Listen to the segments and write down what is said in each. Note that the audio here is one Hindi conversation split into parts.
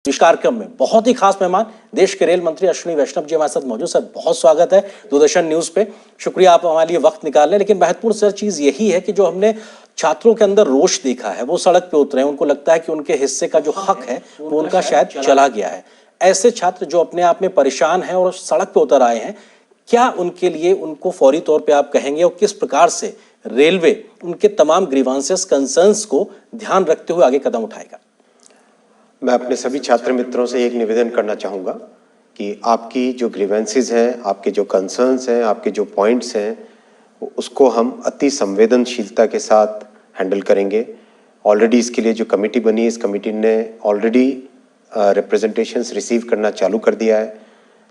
इस कार्यक्रम में बहुत ही खास मेहमान देश के रेल मंत्री अश्विनी वैष्णव जी हमारे साथ मौजूद। सर बहुत स्वागत है दूरदर्शन न्यूज पे। शुक्रिया आप हमारे लिए वक्त निकाल रहे हैं। लेकिन महत्वपूर्ण सर चीज यही है कि जो हमने छात्रों के अंदर रोष देखा है, वो सड़क पे उतरे हैं, उनको लगता है कि उनके हिस्से का जो हक है वो उनका शायद चला गया है। ऐसे छात्र जो अपने आप में परेशान हैं और सड़क पे उतर आए हैं, क्या उनके लिए उनको फौरी तौर पे आप कहेंगे और किस प्रकार से रेलवे उनके तमाम ग्रीवांसेस कंसर्न्स को ध्यान रखते हुए आगे कदम उठाएगा? मैं अपने सभी छात्र मित्रों से एक निवेदन करना चाहूँगा कि आपकी जो ग्रीवेंसेस हैं, आपके जो कंसर्न्स हैं, आपके जो पॉइंट्स हैं, उसको हम अति संवेदनशीलता के साथ हैंडल करेंगे। ऑलरेडी इसके लिए जो कमेटी बनी है, इस कमेटी ने ऑलरेडी रिप्रेजेंटेशंस रिसीव करना चालू कर दिया है।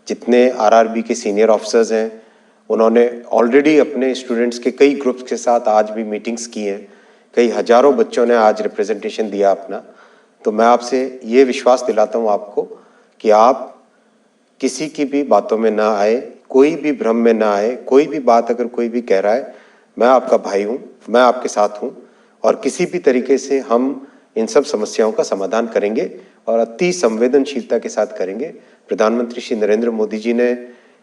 जितने आरआरबी के सीनियर ऑफिसर्स हैं, उन्होंने ऑलरेडी अपने स्टूडेंट्स के कई ग्रुप्स के साथ आज भी मीटिंग्स की हैं। कई हजारों बच्चों ने आज रिप्रेजेंटेशन दिया अपना। तो मैं आपसे ये विश्वास दिलाता हूँ आपको कि आप किसी की भी बातों में ना आए, कोई भी भ्रम में ना आए। कोई भी बात अगर कोई भी कह रहा है, मैं आपका भाई हूँ, मैं आपके साथ हूँ और किसी भी तरीके से हम इन सब समस्याओं का समाधान करेंगे और अति संवेदनशीलता के साथ करेंगे। प्रधानमंत्री श्री नरेंद्र मोदी जी ने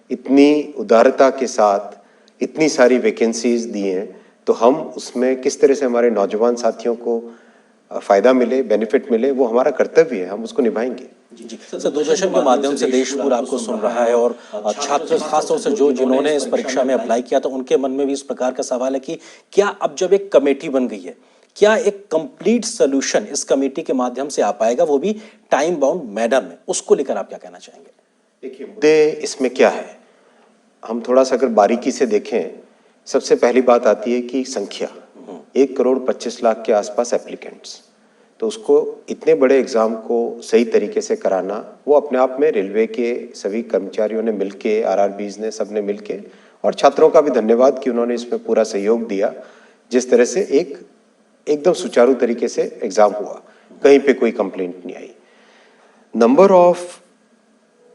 इतनी उदारता के साथ इतनी सारी वैकेंसीज दी हैं, तो हम उसमें किस तरह से हमारे नौजवान साथियों को फायदा मिले, बेनिफिट मिले, वो हमारा कर्तव्य है, हम उसको निभाएंगे। जी सर, दूरदर्शन के माध्यम से देश पूरा आपको सुन रहा है और छात्र खासतौर से जिन्होंने इस परीक्षा में अप्लाई किया, तो उनके मन में भी इस प्रकार का सवाल है कि क्या अब जब एक कमेटी बन गई है, क्या एक कंप्लीट सोल्यूशन इस कमेटी के माध्यम से आ पाएगा, वो भी टाइम बाउंड मैनर में? उसको लेकर आप क्या कहना चाहेंगे? देखिए, मुद्दे इसमें क्या है, हम थोड़ा सा अगर बारीकी से देखें, सबसे पहली बात आती है कि संख्या 1,25,00,000 के आसपास एप्लीकेंट्स। तो उसको इतने बड़े एग्जाम को सही तरीके से कराना, वो अपने आप में रेलवे के सभी कर्मचारियों ने मिलके, आरआरबीज ने, सब ने मिलके, और छात्रों का भी धन्यवाद कि उन्होंने इसमें पूरा सहयोग दिया। जिस तरह से एकदम सुचारू तरीके से एग्जाम हुआ, कहीं पे कोई कंप्लेंट नहीं आई। नंबर ऑफ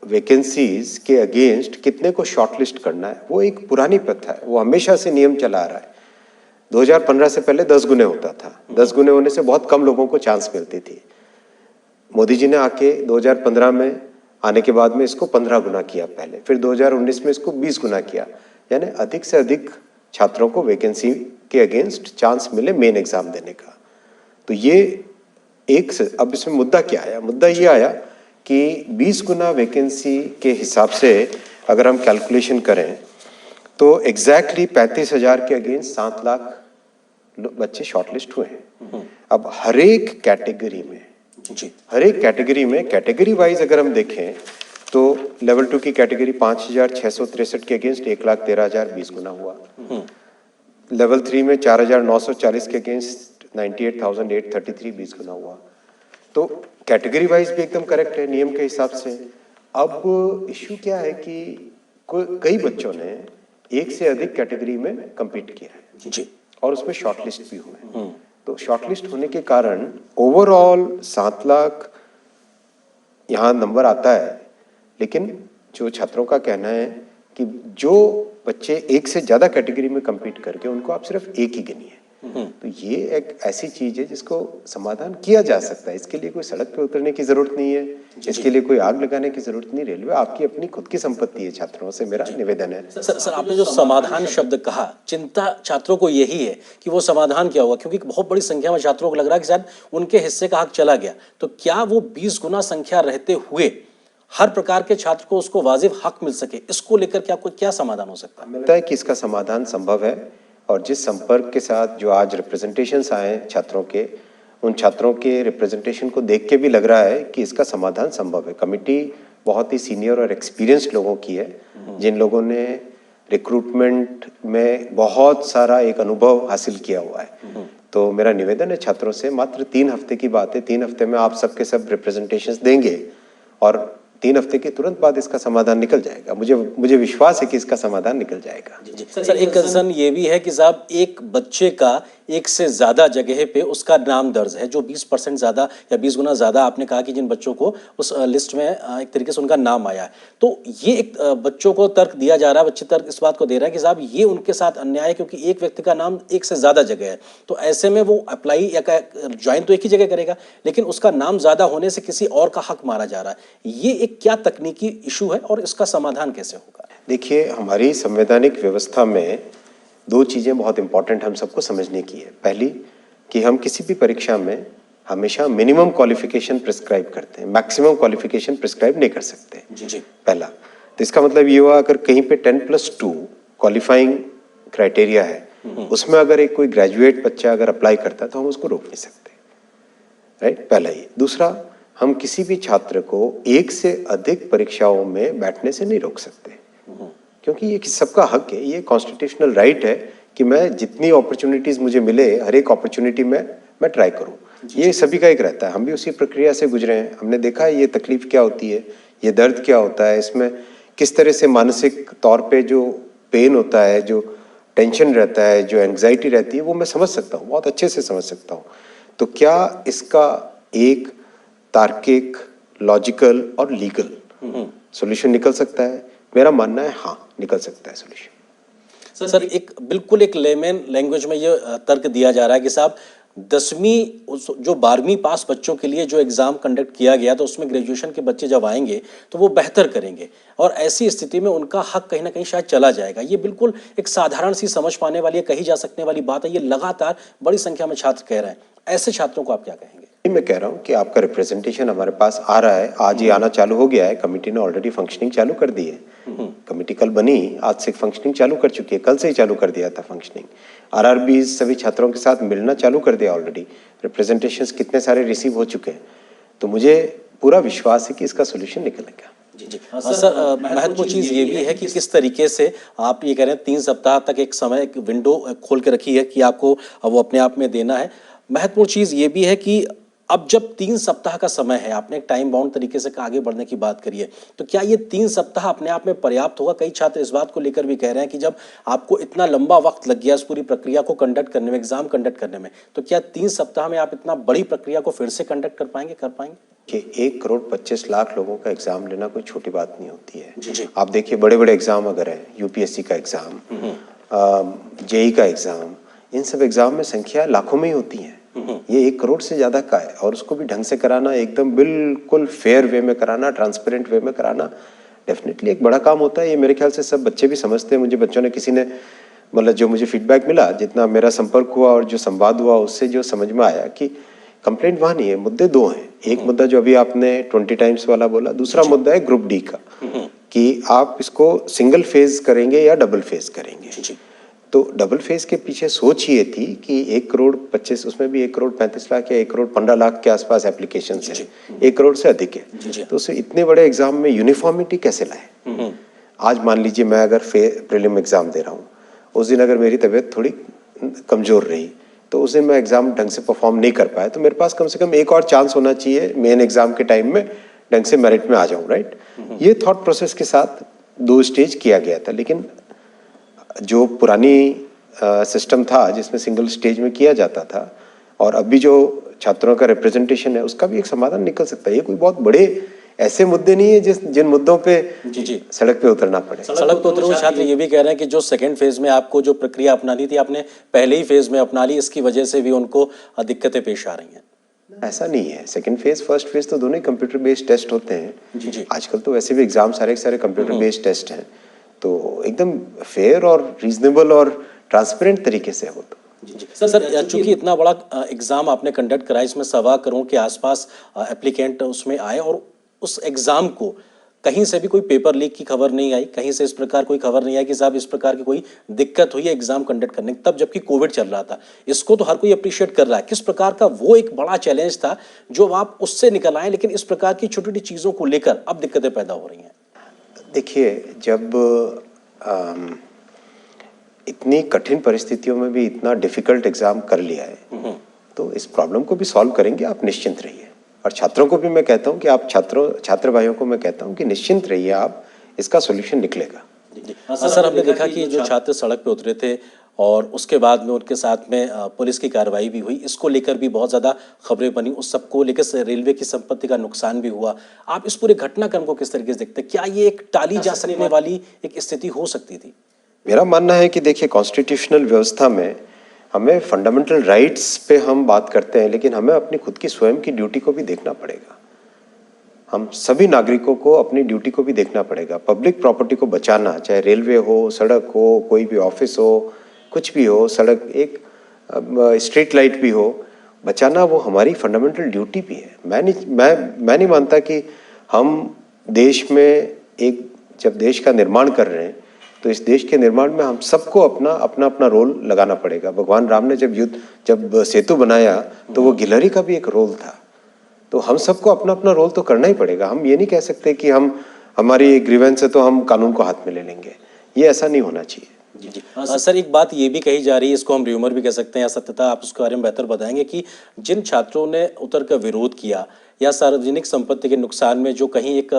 वैकेंसीज के अगेंस्ट कितने को शॉर्टलिस्ट करना है, वो एक पुरानी प्रथा है, वो हमेशा से नियम चला आ रहा है। 2015 से पहले 10 गुने होता था। 10 गुने होने से बहुत कम लोगों को चांस मिलती थी। मोदी जी ने आके 2015 में आने के बाद में इसको 15 गुना किया पहले, फिर 2019 में इसको 20 गुना किया। यानी अधिक से अधिक छात्रों को वैकेंसी के अगेंस्ट चांस मिले मेन एग्जाम देने का। तो ये अब इसमें मुद्दा क्या आया? मुद्दा ये आया कि 20 गुना वैकेंसी के हिसाब से अगर हम कैलकुलेशन करें तो एग्जैक्टली 35,000 के अगेंस्ट 7 लाख बच्चे शॉर्टलिस्ट हुए हैं। अब हर एक कैटेगरी में कैटेगरी वाइज अगर हम देखें तो लेवल 2 की कैटेगरी 5,663 के अगेंस्ट 1,13,000 20 गुना हुआ। लेवल 3 में 4,940 के अगेंस्ट 98,833 20 गुना हुआ। तो कैटेगरी वाइज भी एकदम करेक्ट है नियम के हिसाब से। अब इश्यू क्या है कि कई बच्चों ने एक से अधिक कैटेगरी में compete किया है जी, और उसमें शॉर्टलिस्ट भी हुए। तो शॉर्टलिस्ट होने के कारण ओवरऑल 7 लाख यहाँ नंबर आता है। लेकिन जो छात्रों का कहना है कि जो बच्चे एक से ज्यादा कैटेगरी में compete करके, उनको आप सिर्फ एक ही गिनिए। तो ये एक ऐसी चीज है जिसको समाधान किया जा सकता है। इसके लिए कोई सड़क पे उतरने की जरूरत नहीं है, इसके लिए कोई आग लगाने की जरूरत नहीं। रेलवे आपकी अपनी खुद की संपत्ति है। छात्रों से मेरा निवेदन है। सर आपने जो समाधान शब्द कहा, चिंता छात्रों को यही है कि वो समाधान क्या होगा, क्योंकि बहुत बड़ी संख्या में छात्रों को लग रहा है कि शायद उनके हिस्से का हक चला गया। तो क्या वो 20 गुना संख्या रहते हुए हर प्रकार के छात्र को उसको वाजिब हक मिल सके, इसको लेकर क्या समाधान हो सकता है? मिलता है कि इसका समाधान संभव है, और जिस संपर्क के साथ जो आज रिप्रेजेंटेशंस आए छात्रों के, उन छात्रों के रिप्रेजेंटेशन को देख के भी लग रहा है कि इसका समाधान संभव है। कमिटी बहुत ही सीनियर और एक्सपीरियंस्ड लोगों की है, जिन लोगों ने रिक्रूटमेंट में बहुत सारा एक अनुभव हासिल किया हुआ है। तो मेरा निवेदन है छात्रों से, मात्र 3 हफ्ते की बात है, 3 हफ्ते में आप सबके सब रिप्रेजेंटेशंस देंगे और 3 हफ्ते के तुरंत बाद इसका समाधान निकल जाएगा। मुझे विश्वास है कि इसका समाधान निकल जाएगा। जी। सर एक कंसर्न ये भी है कि साहब एक बच्चे का एक से ज़्यादा जगह पे उसका नाम दर्ज है, जो 20% ज़्यादा या 20 गुना ज़्यादा आपने कहा कि जिन बच्चों को उस लिस्ट में एक तरीके से उनका नाम आया है। तो ये एक बच्चों को तर्क दिया जा रहा है, बच्चे तर्क इस बात को दे रहे हैं कि साहब ये उनके साथ अन्याय है क्योंकि एक व्यक्ति का नाम एक से ज़्यादा जगह है। तो ऐसे में वो अप्लाई या ज्वाइन तो एक ही जगह करेगा, लेकिन उसका नाम ज़्यादा होने से किसी और का हक मारा जा रहा है। ये एक क्या तकनीकी इशू है और इसका समाधान कैसे होगा? देखिए, हमारी संवैधानिक व्यवस्था में दो चीज़ें बहुत इंपॉर्टेंट हम सबको समझने की है। पहली कि हम किसी भी परीक्षा में हमेशा मिनिमम क्वालिफिकेशन प्रिस्क्राइब करते हैं, मैक्सिमम क्वालिफिकेशन प्रिस्क्राइब नहीं कर सकते। जी। पहला तो इसका मतलब ये हुआ, अगर कहीं पे 10+2 क्वालिफाइंग क्राइटेरिया है, उसमें अगर एक कोई ग्रेजुएट बच्चा अगर अप्लाई करता है तो हम उसको रोक नहीं सकते, राइट। पहला ये। दूसरा, हम किसी भी छात्र को एक से अधिक परीक्षाओं में बैठने से नहीं रोक सकते, क्योंकि ये सबका हक है, ये कॉन्स्टिट्यूशनल राइट है कि मैं जितनी अपॉर्चुनिटीज मुझे मिले हर एक अपॉर्चुनिटी में मैं ट्राई करूं। ये सभी का एक रहता है, हम भी उसी प्रक्रिया से गुजरे हैं। हमने देखा है ये तकलीफ क्या होती है, ये दर्द क्या होता है, इसमें किस तरह से मानसिक तौर पे जो पेन होता है, जो टेंशन रहता है, जो एंग्जाइटी रहती है, वो मैं समझ सकता हूँ, बहुत अच्छे से समझ सकता हूँ। तो क्या इसका एक तार्किक, लॉजिकल और लीगल सॉल्यूशन निकल सकता है? मेरा मानना है हाँ, निकल सकता है सॉल्यूशन। सर एक बिल्कुल एक लेमन लैंग्वेज में ये तर्क दिया जा रहा है कि साहब 10वीं जो 12वीं पास बच्चों के लिए जो एग्ज़ाम कंडक्ट किया गया तो उसमें ग्रेजुएशन के बच्चे जब आएंगे तो वो बेहतर करेंगे और ऐसी स्थिति में उनका हक कहीं ना कहीं शायद चला जाएगा। ये बिल्कुल एक साधारण सी समझ पाने वाली, कही जा सकने वाली बात है। ये लगातार बड़ी संख्या में छात्र कह रहे हैं। ऐसे छात्रों को आप क्या कहेंगे? मैं कह रहा हूँ कि आपका रिप्रेजेंटेशन हमारे पास आ रहा है, आज ही आना चालू हो गया है। कमेटी ने ऑलरेडी फंक्शनिंग चालू कर दी है। कमेटी कल बनी, आज से फंक्शनिंग चालू कर चुकी है, कल से ही चालू कर दिया था फंक्शनिंग। आरआरबी सभी छात्रों के साथ मिलना चालू कर दिया ऑलरेडी। रिप्रेजेंटेशंस कितने सारे रिसीव हो चुके हैं, तो मुझे पूरा विश्वास है कि इसका सोल्यूशन निकलेगा। जी। सर महत्वपूर्ण चीज़ ये भी है कि किस तरीके से आप ये कह रहे हैं 3 सप्ताह तक एक समय, एक विंडो खोल के रखी है कि आपको वो अपने आप में देना है। महत्वपूर्ण चीज़ ये भी है कि अब जब 3 सप्ताह का समय है, आपने एक टाइम बाउंड तरीके से आगे बढ़ने की बात करी है, तो क्या ये 3 सप्ताह अपने आप में पर्याप्त होगा? कई छात्र इस बात को लेकर भी कह रहे हैं कि जब आपको इतना लंबा वक्त लग गया इस पूरी प्रक्रिया को कंडक्ट करने में, एग्जाम कंडक्ट करने में, तो क्या 3 सप्ताह में आप इतना बड़ी प्रक्रिया को फिर से कंडक्ट कर पाएंगे? कि 1,25,00,000 लोगों का एग्जाम लेना कोई छोटी बात नहीं होती है। जी। आप देखिए बड़े बड़े एग्जाम अगर है, यूपीएससी का एग्जाम, जेई का एग्जाम, इन सब एग्जाम में संख्या लाखों में ही होती है। ये 1 करोड़ से ज्यादा का है, और उसको भी ढंग से कराना, एकदम बिल्कुल फेयर वे में कराना, ट्रांसपेरेंट वे में कराना, डेफिनेटली एक बड़ा काम होता है। ये मेरे ख्याल से सब बच्चे भी समझते हैं। मुझे बच्चों ने, किसी ने, मतलब जो मुझे फीडबैक मिला, जितना मेरा संपर्क हुआ और जो संवाद हुआ, उससे जो समझ में आया कि कंप्लेंट वहां नहीं है, मुद्दे दो हैं। एक मुद्दा जो अभी आपने 20 टाइम्स वाला बोला, दूसरा मुद्दा है ग्रुप डी का, कि आप इसको सिंगल फेज करेंगे या डबल फेज करेंगे। तो डबल फेज के पीछे सोच ये थी कि 1,25,00,000, उसमें भी 1,35,00,000 या 1,15,00,000 के आसपास एप्लीकेशन है, 1 करोड़ से अधिक है। तो उसे इतने बड़े एग्जाम में यूनिफॉर्मिटी कैसे लाए? आज मान लीजिए मैं अगर प्रीलिम एग्जाम दे रहा हूँ, उस दिन अगर मेरी तबीयत थोड़ी कमजोर रही, तो उस दिन मैं एग्जाम ढंग से परफॉर्म नहीं कर पाया, तो मेरे पास कम से कम एक और चांस होना चाहिए मेन एग्जाम के टाइम में ढंग से मेरिट में आ जाऊं, राइट। ये थॉट प्रोसेस के साथ 2 स्टेज किया गया था। लेकिन जो पुरानी सिस्टम था जिसमें सिंगल स्टेज में किया जाता था, और अभी जो छात्रों का रिप्रेजेंटेशन है, उसका भी एक समाधान निकल सकता है। ये कोई बहुत बड़े ऐसे मुद्दे नहीं है जिन मुद्दों पे सड़क पे उतरना पड़े। सड़क पे उतरे हुए छात्र ये भी कह रहे हैं कि जो सेकंड फेज में आपको जो प्रक्रिया अपनानी थी, आपने पहले ही फेज में अपना ली, इसकी वजह से भी उनको दिक्कतें पेश आ रही हैं। ऐसा नहीं है, सेकंड फेज फर्स्ट फेज तो दोनों ही कंप्यूटर बेस्ड टेस्ट होते हैं। आजकल तो वैसे भी एग्जाम सारे कंप्यूटर बेस्ड टेस्ट हैं, तो एकदम फेयर और रीजनेबल और ट्रांसपेरेंट तरीके से हो। तो सर चूंकि इतना बड़ा एग्जाम आपने कंडक्ट कराया, इसमें 1.25 करोड़ के आसपास एप्लीकेंट उसमें आए, और उस एग्जाम को कहीं से भी कोई पेपर लीक की खबर नहीं आई, कहीं से इस प्रकार कोई खबर नहीं आई कि साहब इस प्रकार की कोई दिक्कत हुई है एग्जाम कंडक्ट करने की, तब जबकि कोविड चल रहा था। इसको तो हर कोई अप्रिशिएट कर रहा है। किस प्रकार का वो एक बड़ा चैलेंज था जो आप उससे निकल आए, लेकिन इस प्रकार की छोटी छोटी चीजों को लेकर अब दिक्कतें पैदा हो रही हैं? देखिए, जब इतनी कठिन परिस्थितियों में भी इतना डिफिकल्ट एग्जाम कर लिया है, तो इस प्रॉब्लम को भी सॉल्व करेंगे, आप निश्चिंत रहिए। और छात्रों को भी मैं कहता हूं कि आप छात्र भाइयों को मैं कहता हूं कि निश्चिंत रहिए, आप, इसका सॉल्यूशन निकलेगा। सर हमने देखा कि जो छात्र सड़क पे उतरे थे और उसके बाद में उनके साथ में पुलिस की कार्रवाई भी हुई। इसको लेकर भी बहुत ज़्यादा खबरें बनी, उस सबको लेकर रेलवे की संपत्ति का नुकसान भी हुआ। आप इस पूरे घटनाक्रम को किस तरीके से देखते हैं? क्या ये एक टाली जा सकने वाली एक स्थिति हो सकती थी? मेरा मानना है कि देखिए, कॉन्स्टिट्यूशनल व्यवस्था में हमें फंडामेंटल राइट्स पे हम बात करते हैं, लेकिन हमें अपनी खुद की स्वयं की ड्यूटी को भी देखना पड़ेगा। हम सभी नागरिकों को अपनी ड्यूटी को भी देखना पड़ेगा। पब्लिक प्रॉपर्टी को बचाना, चाहे रेलवे हो, सड़क हो, कोई भी ऑफिस हो, कुछ भी हो, सड़क, एक स्ट्रीट लाइट भी हो, बचाना वो हमारी फंडामेंटल ड्यूटी भी है। मैं नहीं मानता कि हम देश में एक, जब देश का निर्माण कर रहे हैं तो इस देश के निर्माण में हम सबको अपना अपना रोल लगाना पड़ेगा। भगवान राम ने जब सेतु बनाया तो वो गिलहरी का भी एक रोल था। तो हम सबको अपना अपना रोल तो करना ही पड़ेगा। हम ये नहीं कह सकते कि हमारी ग्रीवेंस है तो हम कानून को हाथ में ले लेंगे, ये ऐसा नहीं होना चाहिए। जी। सर, एक बात ये भी कही जा रही है, इसको हम र्यूमर भी कह सकते हैं या सत्यता, आप उसके बारे में बेहतर बताएंगे, कि जिन छात्रों ने उतर कर विरोध किया या सार्वजनिक संपत्ति के नुकसान में जो कहीं एक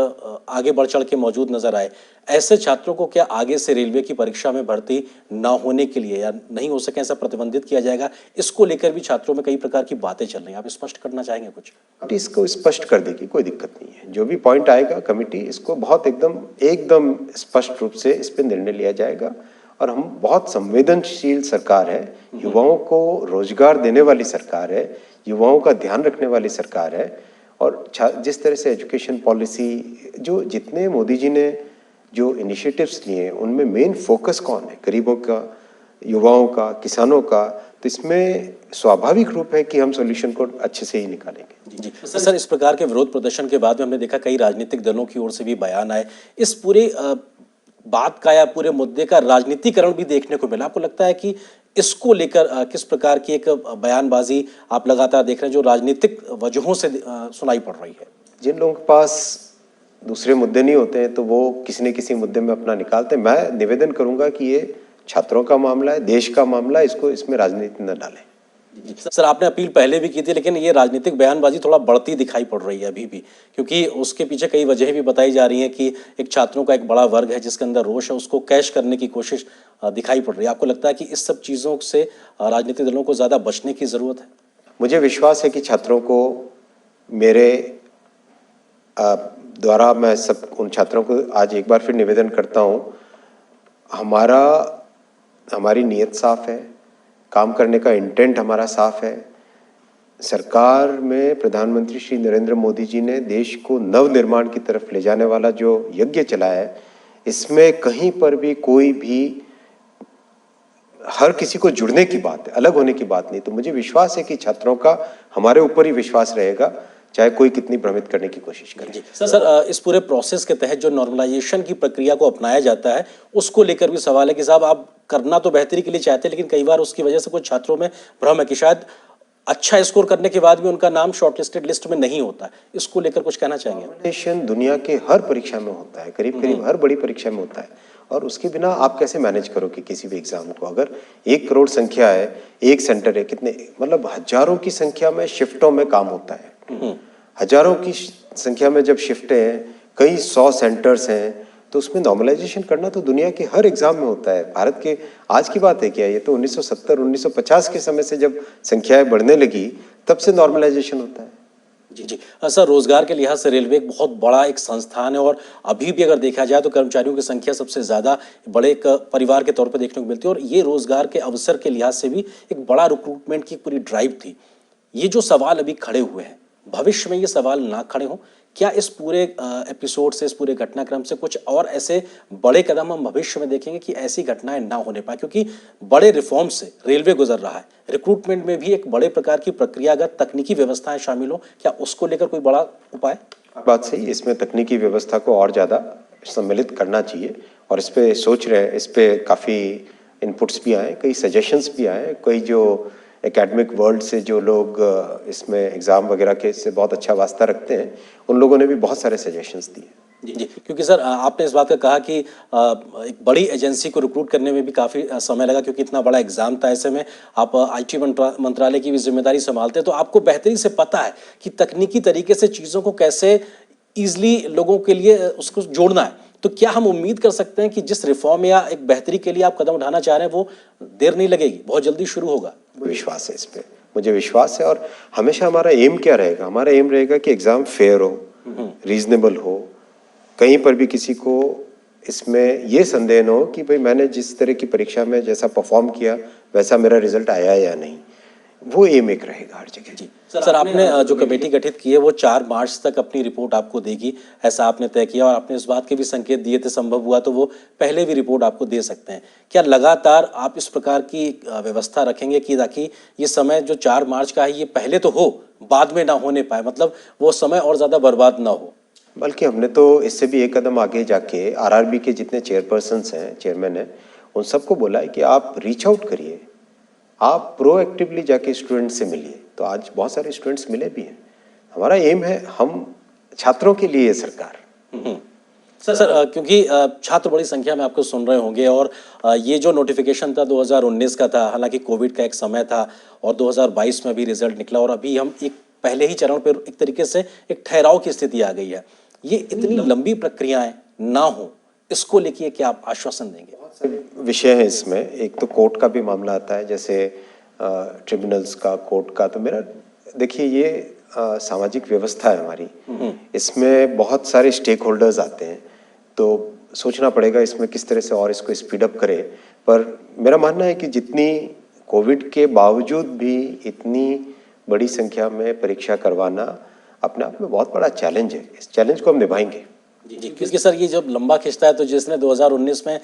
आगे बढ़ चढ़ के मौजूद नजर आए, ऐसे छात्रों को क्या आगे से रेलवे की परीक्षा में भर्ती ना होने के लिए या नहीं हो सके ऐसा प्रतिबंधित किया जाएगा? इसको लेकर भी छात्रों में कई प्रकार की बातें चल रही हैं, आप स्पष्ट करना चाहेंगे कुछ? इसको स्पष्ट कर देगी, कोई दिक्कत नहीं है। जो भी पॉइंट आएगा कमेटी इसको बहुत एकदम स्पष्ट रूप से इस पे निर्णय लिया जाएगा। और हम बहुत संवेदनशील सरकार है, युवाओं को रोजगार देने वाली सरकार है, युवाओं का ध्यान रखने वाली सरकार है। और जिस तरह से एजुकेशन पॉलिसी, जो जितने मोदी जी ने जो इनिशिएटिव्स लिए, उनमें मेन फोकस कौन है? गरीबों का, युवाओं का, किसानों का। तो इसमें स्वाभाविक रूप है कि हम सॉल्यूशन को अच्छे से ही निकालेंगे। जी सर, इस प्रकार के विरोध प्रदर्शन के बाद में हमने देखा कई राजनीतिक दलों की ओर से भी बयान आए। इस पूरे बात का या पूरे मुद्दे का राजनीतिकरण भी देखने को मिला। आपको लगता है कि इसको लेकर किस प्रकार की एक बयानबाजी आप लगातार देख रहे हैं जो राजनीतिक वजहों से सुनाई पड़ रही है? जिन लोगों के पास दूसरे मुद्दे नहीं होते हैं तो वो किसी न किसी मुद्दे में अपना निकालते हैं। मैं निवेदन करूंगा कि ये छात्रों का मामला है, देश का मामला है, इसको इसमें राजनीति न डालें। सर, आपने अपील पहले भी की थी, लेकिन ये राजनीतिक बयानबाजी थोड़ा बढ़ती दिखाई पड़ रही है अभी भी, क्योंकि उसके पीछे कई वजह भी बताई जा रही हैं कि एक छात्रों का एक बड़ा वर्ग है जिसके अंदर रोष है, उसको कैश करने की कोशिश दिखाई पड़ रही है। आपको लगता है कि इस सब चीज़ों से राजनीतिक दलों को ज़्यादा बचने की ज़रूरत है? मुझे विश्वास है कि छात्रों को मेरे द्वारा, मैं सब उन छात्रों को आज एक बार फिर निवेदन करता हूँ, हमारी नीयत साफ है, काम करने का इंटेंट हमारा साफ है। सरकार में प्रधानमंत्री श्री नरेंद्र मोदी जी ने देश को नवनिर्माण की तरफ ले जाने वाला जो यज्ञ चलाया है, इसमें कहीं पर भी कोई भी हर किसी को जुड़ने की बात है, अलग होने की बात नहीं। तो मुझे विश्वास है कि छात्रों का हमारे ऊपर ही विश्वास रहेगा, चाहे कोई कितनी भ्रमित करने की कोशिश करे। सर, इस पूरे प्रोसेस के तहत जो नॉर्मलाइजेशन की प्रक्रिया को अपनाया जाता है, उसको लेकर भी सवाल है कि साहब, आप करना तो बेहतरी के लिए चाहते हैं, लेकिन कई बार उसकी वजह से कुछ छात्रों में भ्रम है कि शायद अच्छा स्कोर करने के बाद भी उनका नाम शॉर्टलिस्टेड लिस्ट में नहीं होता। इसको लेकर कुछ कहना चाहेंगे? नॉमिनेशन दुनिया के हर परीक्षा में होता है, करीब करीब हर बड़ी परीक्षा में होता है। और उसके बिना आप कैसे मैनेज करोगे किसी भी एग्जाम को? अगर 1 करोड़ संख्या है, एक सेंटर है, कितने, मतलब हजारों की संख्या में शिफ्टों में काम होता है। हजारों की संख्या में जब शिफ्टें हैं, कई 100 सेंटर्स हैं, तो उसमें नॉर्मलाइजेशन करना तो दुनिया के हर एग्जाम में होता है। भारत के आज की बात है क्या? ये तो 1970 1950 के समय से जब संख्याएं बढ़ने लगी, तब से नॉर्मलाइजेशन होता है। जी। सर, रोजगार के लिहाज से रेलवे एक बहुत बड़ा एक संस्थान है और अभी भी अगर देखा जाए तो कर्मचारियों की संख्या सबसे ज़्यादा बड़े एक परिवार के तौर पर देखने को मिलती है, और ये रोजगार के अवसर के लिहाज से भी एक बड़ा रिक्रूटमेंट की पूरी ड्राइव थी। ये जो सवाल अभी खड़े हुए हैं, भविष्य में ये सवाल ना खड़े हों, क्या इस पूरे एपिसोड से, इस पूरे घटनाक्रम से कुछ और ऐसे बड़े कदम हम भविष्य में देखेंगे कि ऐसी घटनाएं ना होने पाए? क्योंकि बड़े रिफॉर्म से रेलवे गुजर रहा है, रिक्रूटमेंट में भी एक बड़े प्रकार की प्रक्रियागत तकनीकी व्यवस्थाएं शामिल हो, क्या उसको लेकर कोई बड़ा उपाय? बात सही, इसमें तकनीकी व्यवस्था को और ज़्यादा सम्मिलित करना चाहिए, और इस पे सोच रहे हैं। इस पे काफ़ी इनपुट्स भी आए, कई सजेशंस भी आए, कई जो एकेडमिक वर्ल्ड से जो लोग इसमें एग्ज़ाम वगैरह के से बहुत अच्छा वास्ता रखते हैं, उन लोगों ने भी बहुत सारे सजेशंस दिए। जी, क्योंकि सर, आपने इस बात का कहा कि एक बड़ी एजेंसी को रिक्रूट करने में भी काफ़ी समय लगा, क्योंकि इतना बड़ा एग्जाम था। ऐसे में आप आईटी मंत्रालय की भी जिम्मेदारी संभालते हैं, तो आपको बेहतरी से पता है कि तकनीकी तरीके से चीज़ों को कैसे ईजिली लोगों के लिए उसको जोड़ना है। तो क्या हम उम्मीद कर सकते हैं कि जिस रिफॉर्म या एक बेहतरी के लिए आप कदम उठाना चाह रहे हैं वो देर नहीं लगेगी, बहुत जल्दी शुरू होगा? विश्वास है इस पे, मुझे विश्वास है। और हमेशा हमारा एम क्या रहेगा? हमारा एम रहेगा कि एग्जाम फेयर हो, रीजनेबल हो, कहीं पर भी किसी को इसमें ये संदेह न हो कि भाई मैंने जिस तरह की परीक्षा में जैसा परफॉर्म किया वैसा मेरा रिजल्ट आया या नहीं। वो एम एक रहेगा हर जगह। जी सर, आपने जो कमेटी गठित की है वो 4 मार्च तक अपनी रिपोर्ट आपको देगी, ऐसा आपने तय किया और आपने इस बात के भी संकेत दिए थे संभव हुआ तो वो पहले भी रिपोर्ट आपको दे सकते हैं। क्या लगातार आप इस प्रकार की व्यवस्था रखेंगे कि ताकि ये समय जो 4 मार्च का है ये पहले तो हो, बाद में ना होने पाए, मतलब वो समय और ज़्यादा बर्बाद ना हो? बल्कि हमने तो इससे भी एक कदम आगे जाके आरआरबी के जितने चेयरपर्सन्स हैं, चेयरमैन हैं, उन सबको बोला है कि आप रीच आउट करिए, आप प्रोएक्टिवली जाके स्टूडेंट से मिलिए। तो आज बहुत सारे स्टूडेंट्स मिले भी हैं। हमारा एम है, हम छात्रों के लिए सरकार। सर क्योंकि छात्र बड़ी संख्या में आपको सुन रहे होंगे और ये जो नोटिफिकेशन था 2019 का था, हालांकि कोविड का एक समय था और 2022 में भी रिजल्ट निकला और अभी हम एक पहले ही चरण पर एक तरीके से एक ठहराव की स्थिति आ गई है। ये इतनी लंबी प्रक्रियाएं ना हो, इसको लेके क्या आप आश्वासन देंगे? विषय है इसमें, एक तो कोर्ट का भी मामला आता है, जैसे ट्रिब्यूनल्स का, कोर्ट का। तो मेरा देखिए, ये सामाजिक व्यवस्था है हमारी, इसमें बहुत सारे स्टेक होल्डर्स आते हैं, तो सोचना पड़ेगा इसमें किस तरह से और इसको स्पीड अप करें। पर मेरा मानना है कि जितनी कोविड के बावजूद भी इतनी बड़ी संख्या में परीक्षा करवाना अपने आप में बहुत बड़ा चैलेंज है। इस चैलेंज को हम निभाएंगे। जी, क्योंकि सर ये जब लंबा खिंचता है तो जिसने 2019 में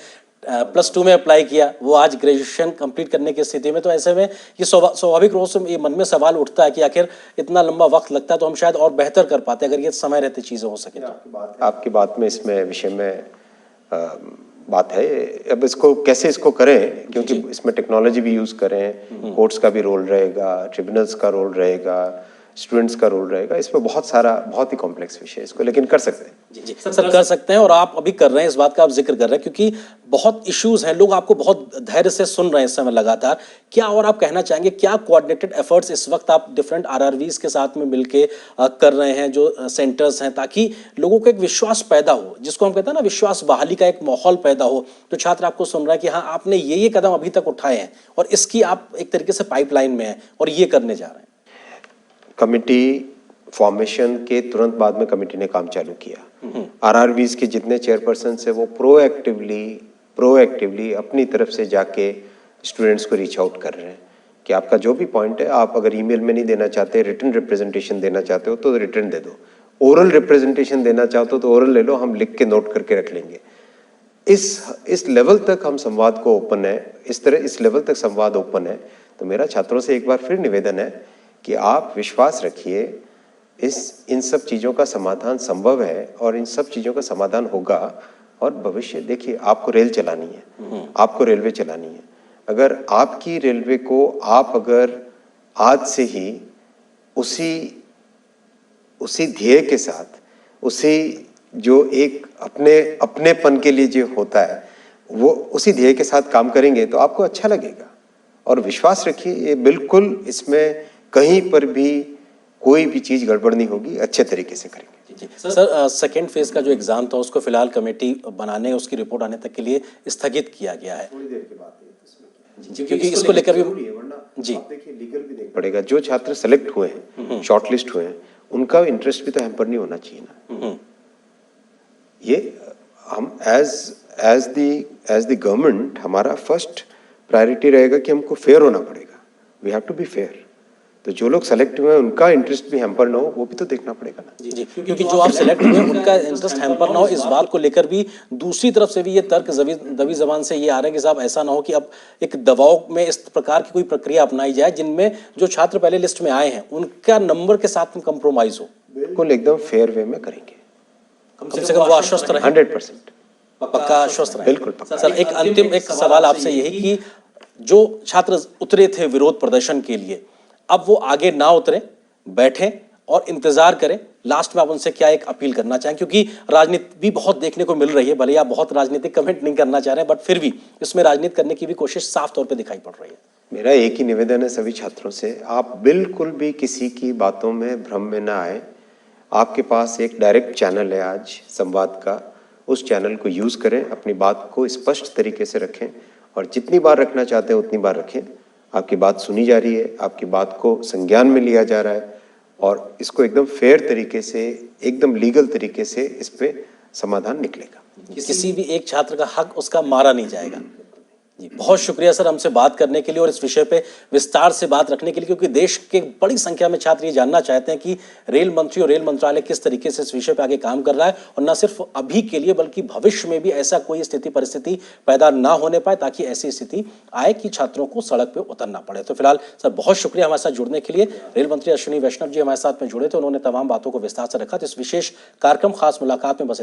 +2 में अप्लाई किया वो आज ग्रेजुएशन कंप्लीट करने की स्थिति में, तो ऐसे में ये स्वाभाविक रूप से ये मन में सवाल उठता है कि आखिर इतना लंबा वक्त लगता है तो हम शायद और बेहतर कर पाते अगर ये समय रहते चीज़ें हो सके तो। आपकी बात में इसमें विषय में बात है। अब इसको कैसे इसको करें, क्योंकि इसमें टेक्नोलॉजी भी यूज़ करें, कोर्ट्स का भी रोल रहेगा, ट्रिब्यूनल्स का रोल रहेगा, स्टूडेंट्स का रोल रहेगा। इसमें बहुत ही कॉम्प्लेक्स विषय है इसको, लेकिन कर सकते हैं। जी सर, कर सकते हैं और आप अभी कर रहे हैं, इस बात का आप जिक्र कर रहे हैं क्योंकि बहुत इश्यूज हैं, लोग आपको बहुत धैर्य से सुन रहे हैं इस समय लगातार। क्या और आप कहना चाहेंगे, क्या कोऑर्डिनेटेड एफर्ट्स इस वक्त आप डिफरेंट आरआरवीज के साथ में मिलके कर रहे हैं, जो सेंटर्स हैं, ताकि लोगों को एक विश्वास पैदा हो, जिसको हम कहते हैं ना विश्वास बहाली का एक माहौल पैदा हो, तो छात्र आपको सुन रहा है कि हाँ आपने ये कदम अभी तक उठाए हैं और इसकी आप एक तरीके से पाइपलाइन में हैं और ये करने जा रहे हैं? कमिटी फॉर्मेशन के तुरंत बाद में कमिटी ने काम चालू किया। आरआरबीज के जितने चेयरपर्सन है वो प्रोएक्टिवली अपनी तरफ से जाके स्टूडेंट्स को रीच आउट कर रहे हैं कि आपका जो भी पॉइंट है, आप अगर ईमेल में नहीं देना चाहते, रिटन रिप्रेजेंटेशन देना चाहते हो तो रिटन दे दो, ओरल रिप्रेजेंटेशन देना चाहते हो तो ओरल ले लो, हम लिख के नोट करके रख लेंगे। इस लेवल तक हम संवाद को ओपन है, इस लेवल तक संवाद ओपन है। तो मेरा छात्रों से एक बार फिर निवेदन है कि आप विश्वास रखिए, इन सब चीज़ों का समाधान संभव है और इन सब चीज़ों का समाधान होगा। और भविष्य देखिए, आपको रेल चलानी है, आपको रेलवे चलानी है। अगर आपकी रेलवे को आप अगर आज से ही उसी ध्येय के साथ, उसी जो एक अपनेपन के लिए जो होता है, वो उसी ध्येय के साथ काम करेंगे तो आपको अच्छा लगेगा। और विश्वास रखिए, ये बिल्कुल इसमें कहीं पर भी कोई भी चीज गड़बड़ नहीं होगी, अच्छे तरीके से करेंगे। जी सर, सेकेंड फेज का जो एग्जाम था उसको फिलहाल कमेटी बनाने, उसकी रिपोर्ट आने तक के लिए स्थगित किया गया है। थोड़ी देर के बाद जी, क्योंकि इसको लेकर भी जी देखिए लीगल भी देखना पड़ेगा। जो छात्र सेलेक्ट हुए हैं, शॉर्टलिस्ट हुए हैं, उनका इंटरेस्ट भी तो हैम्पर नहीं होना चाहिए ना। ये हम एज द गवर्नमेंट, हमारा फर्स्ट प्रायोरिटी रहेगा कि हमको फेयर होना पड़ेगा। We have to be fair. तो जो लोग सेलेक्ट हुए हैं उनका इंटरेस्ट भी हैम्पर ना हो, वो भी तो देखना पड़ेगा ना। जी, क्योंकि जो आप सेलेक्ट हुए उनका इंटरेस्ट हैम्पर ना हो, इस बात को लेकर भी दूसरी तरफ से भी ये तर्क दबी जबान से ये आ रहा है कि साहब ऐसा ना हो कि अब एक दबाव में इस प्रकार की कोई प्रक्रिया अपनाई जाए जिनमें जो छात्र पहले लिस्ट में आए हैं उनका नंबर के साथ में कंप्रोमाइज हो। बिल्कुल एकदम फेयर वे में करेंगे, कम से कम वो आश्वस्त रहे। 100% पक्का आश्वस्त रहे। बिल्कुल पक्का। सर, एक अंतिम एक सवाल आपसे यही कि जो छात्र उतरे थे विरोध प्रदर्शन के लिए, अब वो आगे ना उतरे, बैठें और इंतजार करें। लास्ट में आप उनसे क्या एक अपील करना चाहें, क्योंकि राजनीति भी बहुत देखने को मिल रही है, भले आप बहुत राजनीतिक कमेंट नहीं करना चाह रहे हैं, बट फिर भी इसमें राजनीति करने की भी कोशिश साफ तौर पे दिखाई पड़ रही है। मेरा एक ही निवेदन है सभी छात्रों से, आप बिल्कुल भी किसी की बातों में भ्रम में ना आए। आपके पास एक डायरेक्ट चैनल है आज संवाद का, उस चैनल को यूज़ करें, अपनी बात को स्पष्ट तरीके से रखें और जितनी बार रखना चाहते हैं उतनी बार रखें। आपकी बात सुनी जा रही है, आपकी बात को संज्ञान में लिया जा रहा है और इसको एकदम फेयर तरीके से, एकदम लीगल तरीके से इस पे समाधान निकलेगा। किसी भी एक छात्र का हक उसका मारा नहीं जाएगा। जी, बहुत शुक्रिया सर हमसे बात करने के लिए और इस विषय पे विस्तार से बात रखने के लिए, क्योंकि देश के बड़ी संख्या में छात्र ये जानना चाहते हैं कि रेल मंत्री और रेल मंत्रालय किस तरीके से इस विषय पे आगे काम कर रहा है और न सिर्फ अभी के लिए बल्कि भविष्य में भी ऐसा कोई स्थिति परिस्थिति पैदा ना होने पाए ताकि ऐसी स्थिति आए कि छात्रों को सड़क पे उतरना पड़े। तो फिलहाल सर बहुत शुक्रिया हमारे साथ जुड़ने के लिए। रेल मंत्री अश्विनी वैष्णव जी हमारे साथ में जुड़े थे, उन्होंने तमाम बातों को विस्तार से रखा। तो इस विशेष कार्यक्रम खास मुलाकात में बस